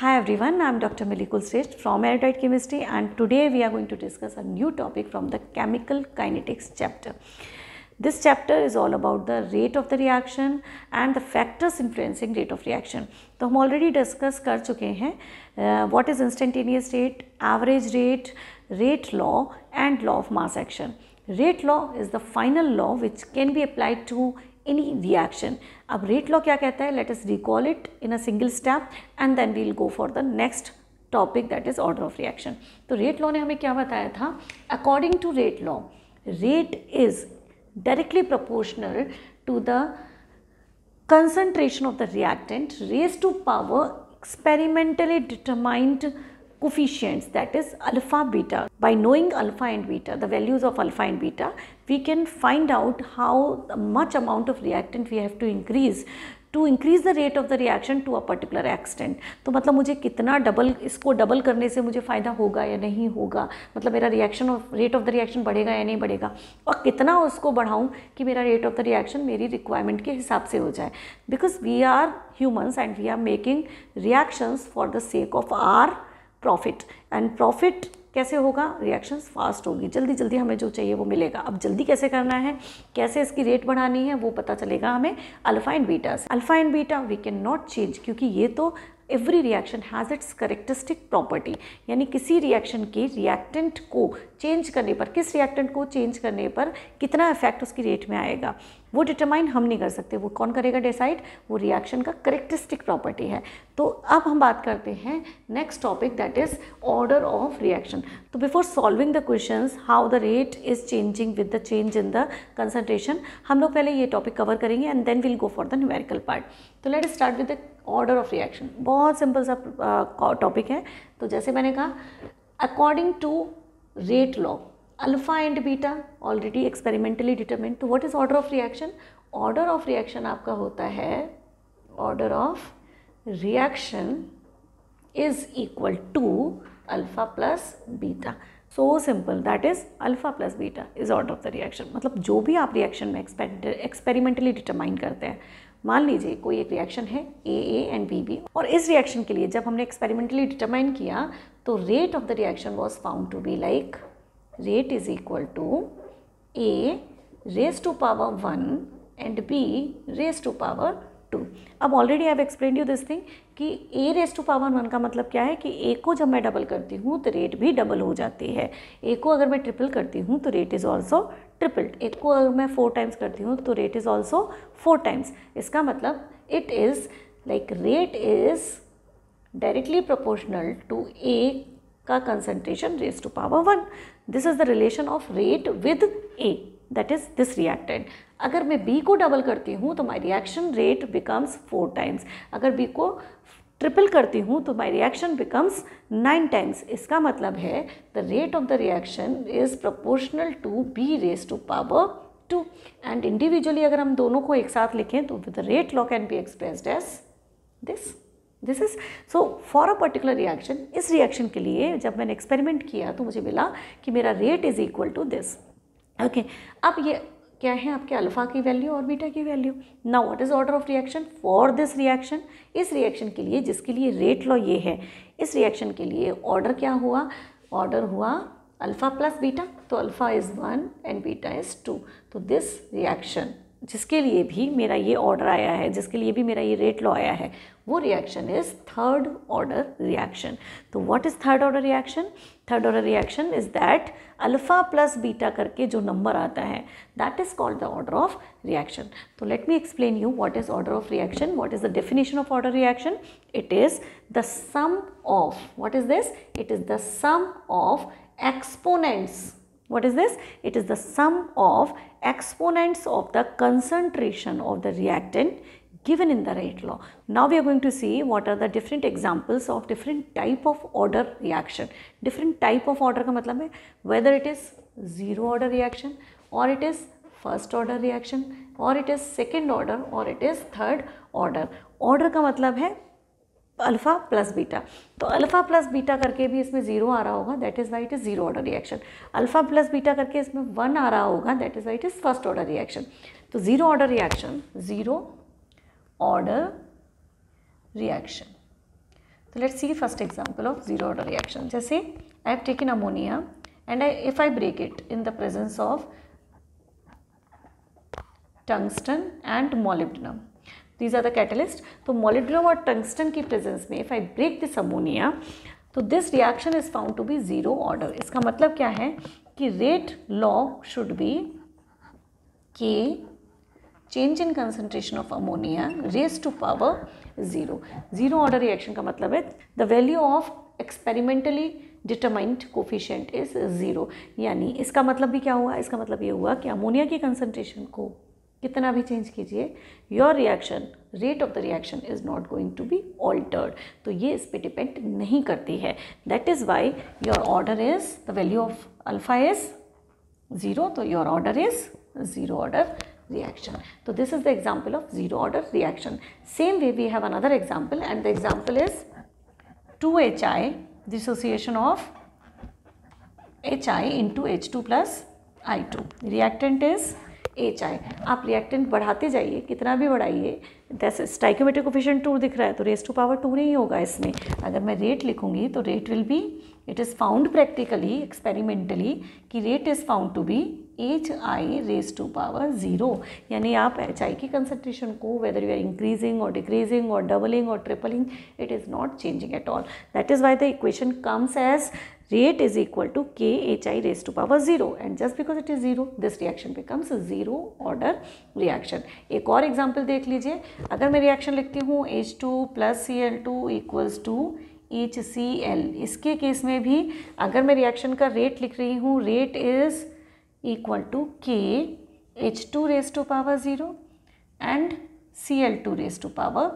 Hi everyone, I am Dr. Millie Kulshrestha from Erudite Chemistry, and today we are going to discuss a new topic from the chemical kinetics chapter. This chapter is all about the rate of the reaction and the factors influencing rate of reaction. तो हम already discuss कर चुके हैं what is instantaneous rate, average rate, rate law and law of mass action. Rate law is the final law which can be applied to any reaction. अब rate law क्या कहता है? Let us recall it in a single step and then we will go for the next topic, that is order of reaction. तो rate law ने हमें क्या बताया था? According to rate law, rate is directly proportional to the concentration of the reactant raised to power experimentally determined coefficients, that is alpha beta. By knowing alpha and beta, the values of alpha and beta, we can find out how much amount of reactant we have to increase the rate of the reaction to a particular extent. तो मतलब मुझे कितना इसको double करने से मुझे फ़ायदा होगा या नहीं होगा, मतलब मेरा रेट ऑफ द रिएक्शन बढ़ेगा या नहीं बढ़ेगा, और कितना उसको बढ़ाऊं कि मेरा रेट ऑफ द रिएक्शन मेरी रिक्वायरमेंट के हिसाब से हो जाए. Because we are humans and we are making reactions for the sake of our profit. And profit कैसे होगा? रिएक्शंस फास्ट होगी, जल्दी जल्दी हमें जो चाहिए वो मिलेगा. अब जल्दी कैसे करना है, कैसे इसकी रेट बढ़ानी है, वो पता चलेगा हमें अल्फा एंड बीटा से. Alpha and beta V can not change, क्योंकि ये तो every reaction has its characteristic property, यानी किसी रिएक्शन के रिएक्टेंट को चेंज करने पर, किस रिएक्टेंट को चेंज करने पर कितना इफेक्ट उसकी रेट में आएगा, वो डिटरमाइन हम नहीं कर सकते. वो कौन करेगा डिसाइड? वो रिएक्शन का करेक्टरिस्टिक प्रॉपर्टी है. तो अब हम बात करते हैं next topic, that is order of reaction. तो before solving the questions how the rate is changing with the change in the concentration, हम लोग पहले ये टॉपिक कवर करेंगे and then will go for the numerical part. तो let start with the order of reaction. बहुत simple सा topic है. तो जैसे मैंने कहा, according to rate law, alpha and beta already experimentally determined. तो what is order of reaction? Order of reaction आपका होता है, order of reaction is equal to alpha plus beta. So simple, that is alpha plus beta is order of the reaction. मतलब जो भी आप reaction में experimentally determine करते हैं, मान लीजिए कोई एक रिएक्शन है ए एंड बी, और इस रिएक्शन के लिए जब हमने एक्सपेरिमेंटली डिटरमाइन किया तो rate of the reaction was found to be like rate is equal to A raised to power 1 and B raised to power 2. अब already I have explained you this thing कि A raised to power 1 का मतलब क्या है कि A को जब मैं डबल करती हूँ तो रेट भी डबल हो जाती है. A को अगर मैं ट्रिपल करती हूँ तो rate is also tripled. A को अगर मैं 4 टाइम्स करती हूँ तो रेट इज़ ऑल्सो 4 टाइम्स. इसका मतलब it is like rate is directly proportional to A का concentration raise to power 1. This is the relation of rate with A, that is this reactant. अगर मैं B को double करती हूँ तो my reaction rate becomes 4 times. अगर B को triple करती हूँ तो माई रिएक्शन बिकम्स 9 टाइम्स. इसका मतलब है the rate of the reaction is proportional to B raise to power 2. And individually अगर हम दोनों को एक साथ लिखें तो the rate law can be expressed as this is. So for a particular reaction, इस रिएक्शन के लिए जब मैंने एक्सपेरिमेंट किया तो मुझे मिला कि मेरा rate is equal to this. Okay, अब ये क्या है आपके अल्फा की वैल्यू और बीटा की value. Now what is order of reaction for this reaction? इस रिएक्शन के लिए जिसके लिए रेट लॉ ये है, इस रिएक्शन के लिए ऑर्डर क्या हुआ? ऑर्डर हुआ अल्फा प्लस बीटा. तो alpha is 1 and beta is 2. तो दिस रिएक्शन जिसके लिए भी मेरा ये ऑर्डर आया है, जिसके लिए भी मेरा ये रेट लॉ आया है, वो reaction is third order reaction. तो what is third order reaction? Third order reaction is that alpha plus beta करके जो नंबर आता है, that is called the order of reaction. तो let me explain you what is order of reaction. What is the definition of order reaction? It is the sum of, what is this? It is the sum of exponents. What is this? It is the sum of exponents of the concentration of the reactant given in the rate law. Now we are going to see what are the different examples of different type of order reaction. Different type of order का मतलब है whether it is zero order reaction or it is first order reaction or it is second order or it is third order. Order का मतलब है alpha plus beta. तो alpha plus beta करके भी इसमें 0 आ रहा होगा, that is why it is zero order reaction. Alpha plus beta करके इसमें 1 आ रहा होगा, that is why it is first order reaction. तो zero order reaction, zero order reaction. तो let's see first example of zero order reaction. जैसे I have taken ammonia and if I break it in the presence of tungsten and molybdenum, these are the catalyst. तो molybdenum और tungsten की presence में if I break this ammonia, तो this reaction is found to be zero order. इसका मतलब क्या है कि rate log should be K change in concentration of ammonia raised to power 0. Zero order reaction का मतलब है the value of experimentally determined coefficient is 0. यानी इसका मतलब भी क्या हुआ, इसका मतलब ये हुआ कि अमोनिया की कंसंट्रेशन को कितना भी चेंज कीजिए, your reaction rate of the reaction is not going to be altered. तो ये इस पे डिपेंड नहीं करती है. That is why your order is the value of alpha is 0. तो your order is zero order reaction. So this is the example of zero order reaction. Same way we have another example, and the example is 2HI, dissociation of HI into H2 plus I2. Reactant is HI. आप reactant बढ़ाते जाइए, कितना भी बढ़ाइए. जैसे stoichiometric coefficient 2 दिख रहा है तो रेस टू पावर 2 नहीं होगा इसमें. अगर मैं रेट लिखूंगी तो rate will be, it is found practically experimentally कि rate is found to be HI raise to power 0. यानी आप HI की कंसंट्रेशन को वेदर यू आर इंक्रीजिंग और डिक्रीजिंग और डबलिंग और tripling, it is not changing at all. That is why the equation comes as rate is equal to KHI raised to power 0, and just because it is 0 this reaction becomes a zero order reaction. एक और example देख लीजिए. अगर मैं reaction लिखती हूँ H2 plus Cl2 equals to HCl, इसके case में भी अगर मैं रिएक्शन का रेट लिख रही हूँ, rate is equal to K H2 raised to power 0 and Cl2 raised to power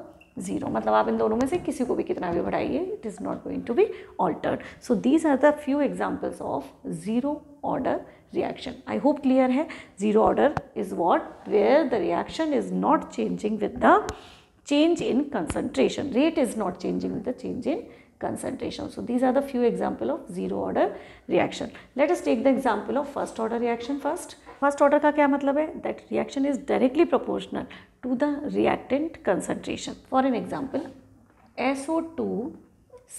0. मतलब आप इन दोनों में से किसी को भी कितना भी बढ़ाइए, it is not going to be altered. So these are the few examples of zero order reaction. I hope clear है. Zero order is what where the reaction is not changing with the change in concentration. Rate is not changing with the change in concentration. So these are the few example of zero order reaction. Let us take the example of first order reaction first. First order का क्या मतलब है? That reaction is directly proportional to the reactant concentration. For an example, SO2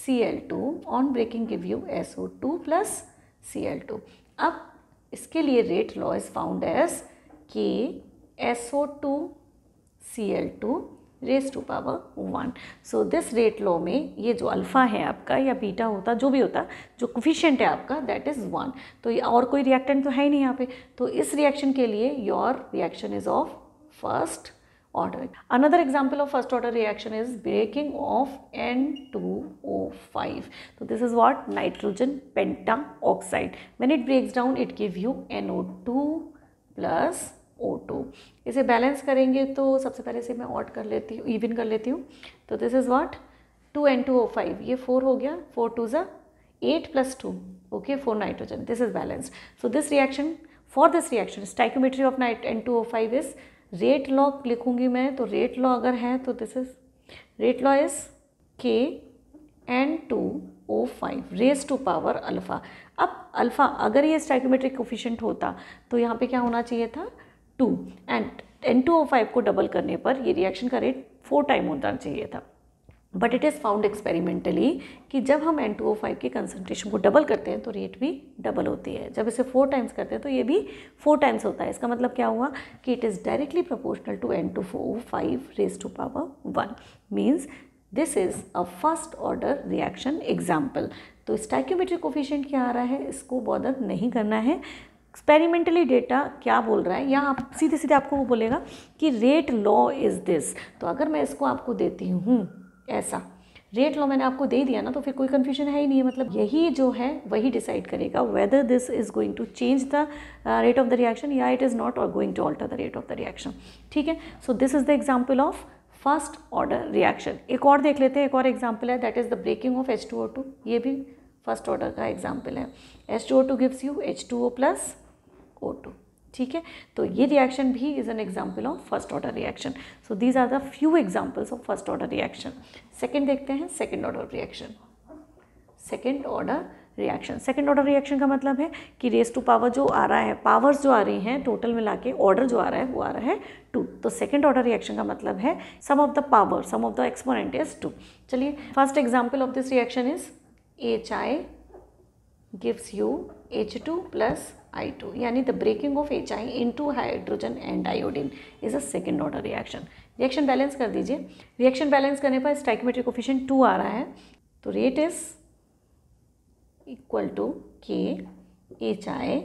Cl2 on breaking give you SO2 plus Cl2. अब इसके लिए rate law is found as K SO2 Cl2 raise to power 1. So this rate law में ये जो alpha है आपका या beta होता, जो भी होता, जो कोफिशिएंट है आपका, दैट इज़ 1. तो ये और कोई रिएक्टेंट तो है ही नहीं यहाँ पे. तो इस रिएक्शन के लिए your reaction is of first order. Another example of first order reaction is breaking of N2O5. So this is what? Nitrogen pentaoxide. When it breaks down, it gives you NO2 plus O2. इसे balance करेंगे तो सबसे पहले से मैं odd कर लेती हूँ, इवन कर लेती हूँ. तो दिस इज़ व्हाट? 2N2O5. ये 4 हो गया, 4 2 ज़ा 8 plus 2, okay, 4 nitrogen. This is balanced. So this reaction, for this reaction stoichiometry of N2O5 is, rate law लिखूंगी मैं, तो रेट लॉ अगर है तो this is rate law is K N2O5 raise to power alpha. अब alpha अगर ये stoichiometric coefficient होता तो यहाँ पे क्या होना चाहिए था? 2. एंड N2O5 को डबल करने पर ये रिएक्शन का रेट 4 टाइम होना चाहिए था. But it is found experimentally कि जब हम N2O5 की कंसंट्रेशन को डबल करते हैं तो रेट भी डबल होती है. जब इसे 4 टाइम्स करते हैं तो ये भी 4 टाइम्स होता है. इसका मतलब क्या हुआ कि it is directly proportional to N2O5 raise to power 1. Means this is a first order reaction example. तो स्टाइकोमेट्रिक कोफिशिएंट क्या आ रहा है, इसको बॉदर नहीं करना है. एक्सपेरिमेंटली डेटा क्या बोल रहा है, या आप सीधे सीधे आपको वो बोलेगा कि रेट लॉ इज़ दिस. तो अगर मैं इसको आपको देती हूँ ऐसा, रेट लॉ मैंने आपको दे दिया ना, तो फिर कोई कन्फ्यूजन है ही नहीं है. मतलब यही जो है वही डिसाइड करेगा whether this is going to change the rate of the reaction या इट इज़ नॉट और going to alter the rate of the reaction. ठीक है. So this is the example of first order reaction. एक और देख लेते हैं, एक और एग्जाम्पल है, that is the breaking of H2O2. ये भी फर्स्ट ऑर्डर का एग्जाम्पल है. H2O2 gives you H2O plus O2. ठीक है. तो ये रिएक्शन भी is an example of first order reaction. So these are the few examples of first order reaction. Second देखते हैं, second order reaction. Second order reaction. Second order reaction का मतलब है कि रेस टू पावर जो आ रहा है, पावर्स जो आ रही हैं टोटल मिला के, ऑर्डर जो आ रहा है वो आ रहा है 2। तो सेकंड ऑर्डर रिएक्शन का मतलब है sum of the power, sum of the exponent is 2। चलिए first example of this reaction is HI gives you H2 plus I2, यानी the breaking of HI into hydrogen and iodine is a second order reaction. Reaction balance कर दीजिए। Reaction balance करने पर stoichiometric coefficient 2 आ रहा है, तो rate is equal to K HI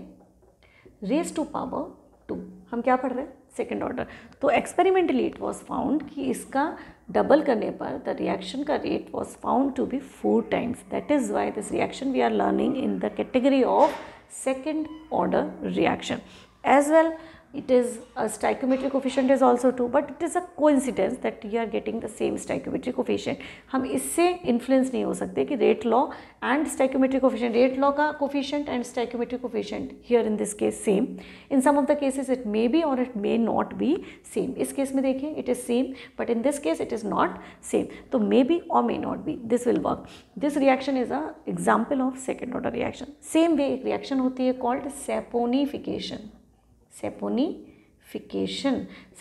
raise to power 2। हम क्या पढ़ रहे हैं? Second order. तो एक्सपेरिमेंटली इट वॉज फाउंड कि इसका डबल करने पर द रिएक्शन का rate was found to be 4 times. That is why this reaction we are learning in the category of second order reaction. As well, it is a stoichiometric coefficient is also 2, but it is a coincidence that you are getting the same stoichiometric coefficient. हम इससे influence नहीं हो सकते कि rate law and stoichiometric coefficient, rate law का coefficient and stoichiometric coefficient here in this case same. In some of the cases it may be or it may not be same. इस case में देखिए it is same, but in this case it is not same. तो may be or may not be, this will work. This reaction is a example of second order reaction. Same way एक reaction होती है called saponification.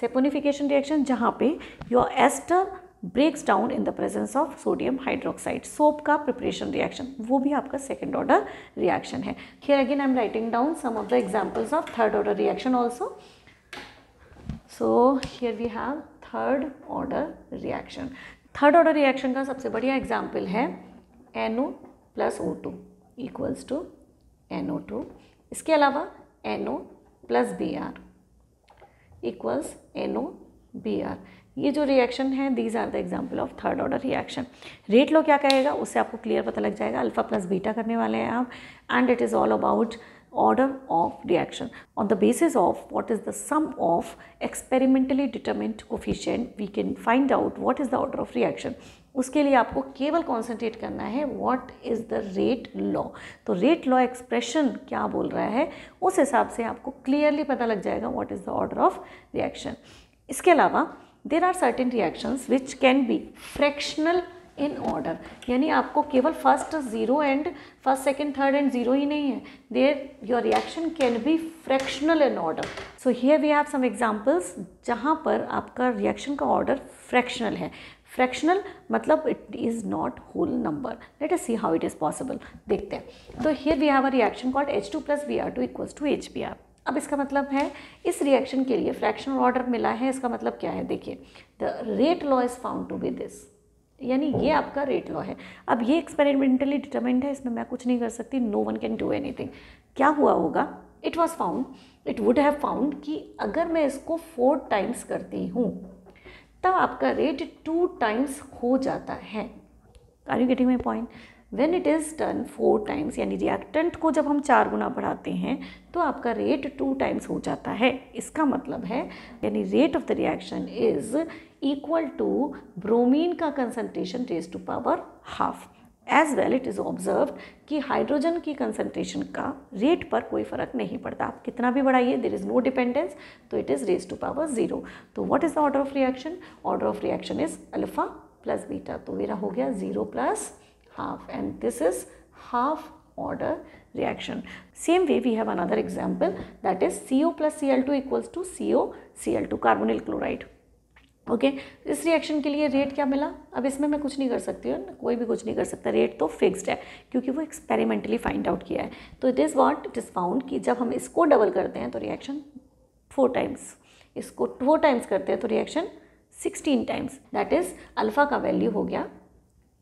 Saponification reaction जहाँ पे your ester breaks down in the presence of sodium hydroxide. Soap का preparation reaction, वो भी आपका second order reaction है. Here again I am writing down some of the examples of third order reaction also. So here we have third order reaction. Third order reaction का सबसे बढ़िया example है NO plus O2 equals to NO2. इसके अलावा NO plus Br equals NOBr। ये जो reaction है these are the example of third order reaction. Rate law क्या कहेगा उससे आपको क्लियर पता लग जाएगा। अल्फा प्लस बीटा करने वाले हैं आप, and it is all about order of reaction on the basis of what is the sum of experimentally determined coefficient we can find out what is the order of reaction। उसके लिए आपको केवल concentrate करना है what is the rate law. तो rate law expression क्या बोल रहा है उस हिसाब से आपको क्लियरली पता लग जाएगा what is the order of reaction. इसके अलावा there are certain reactions which can be fractional in order, यानी आपको केवल first 0 and first second third and 0 ही नहीं है, there your reaction can be fractional in order. So here we have some examples जहाँ पर आपका रिएक्शन का ऑर्डर फ्रैक्शनल है। फ्रैक्शनल मतलब it is not whole number. Let us see how it is possible, देखते हैं। तो here we have a reaction called H2 + Br2 equals to HBr। अब इसका मतलब है इस रिएक्शन के लिए फ्रैक्शनल ऑर्डर मिला है, इसका मतलब क्या है देखिए, the rate law is found to be this, यानी ये आपका रेट लॉ है। अब ये एक्सपेरिमेंटली डिटरमाइंड है, इसमें मैं कुछ नहीं कर सकती, no one can do anything. क्या हुआ होगा, it was found, it would have found कि अगर मैं इसको 4 टाइम्स करती हूँ तब आपका रेट 2 टाइम्स हो जाता है। Are you getting my point? When it is done 4 times, यानी रिएक्टेंट को जब हम 4 गुना बढ़ाते हैं तो आपका रेट 2 टाइम्स हो जाता है। इसका मतलब है यानी rate of the reaction is equal to bromine का concentration raise to power half. As well it is observed कि हाइड्रोजन की कंसंट्रेशन का रेट पर कोई फर्क नहीं पड़ता, आप कितना भी बढ़ाइए देयर इज़ नो डिपेंडेंस, तो it is raise to power 0। तो what is the order of reaction? Order of reaction is alpha plus beta, तो मेरा हो गया 0 + half, and this is half order reaction. Same way we have another example, that is CO plus Cl2 equals to COCl2 carbonyl chloride. Okay, इस reaction के लिए rate क्या मिला? अब इसमें मैं कुछ नहीं कर सकती हूँ, कोई भी कुछ नहीं कर सकता, रेट तो फिक्स्ड है क्योंकि वो एक्सपेरिमेंटली फाइंड आउट किया है। तो it is what it is found कि जब हम इसको डबल करते हैं तो रिएक्शन 4 टाइम्स, इसको 4 टाइम्स करते हैं तो reaction 16 times, that is alpha का वैल्यू हो गया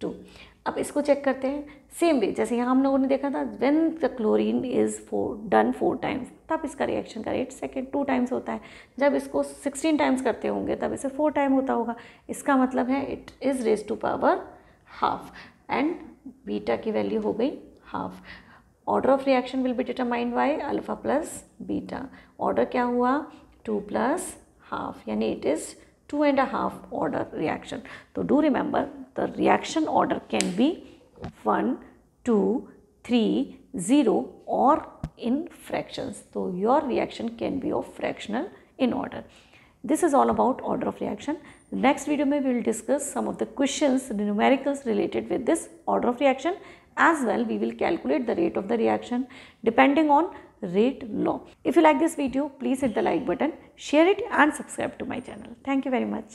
2। अब इसको चेक करते हैं सेम वे, जैसे यहाँ हम लोगों ने देखा था when the chlorine is done 4 times तब इसका रिएक्शन का रेट 2 टाइम्स होता है। जब इसको 16 टाइम्स करते होंगे तब इसे 4 टाइम होता होगा। इसका मतलब है it is raise to power half, and beta की वैल्यू हो गई half. Order of reaction will be determined by alpha plus beta. Order क्या हुआ? 2 + हाफ, यानी it is 2.5 order reaction. So do remember the reaction order can be 1, 2, 3, 0 or in fractions. So your reaction can be of fractional in order. This is all about order of reaction. Next video we will discuss some of the questions, the numericals related with this order of reaction As well, we will calculate the rate of the reaction depending on rate law. If you like this video, please hit the like button, share it and subscribe to my channel. Thank you very much.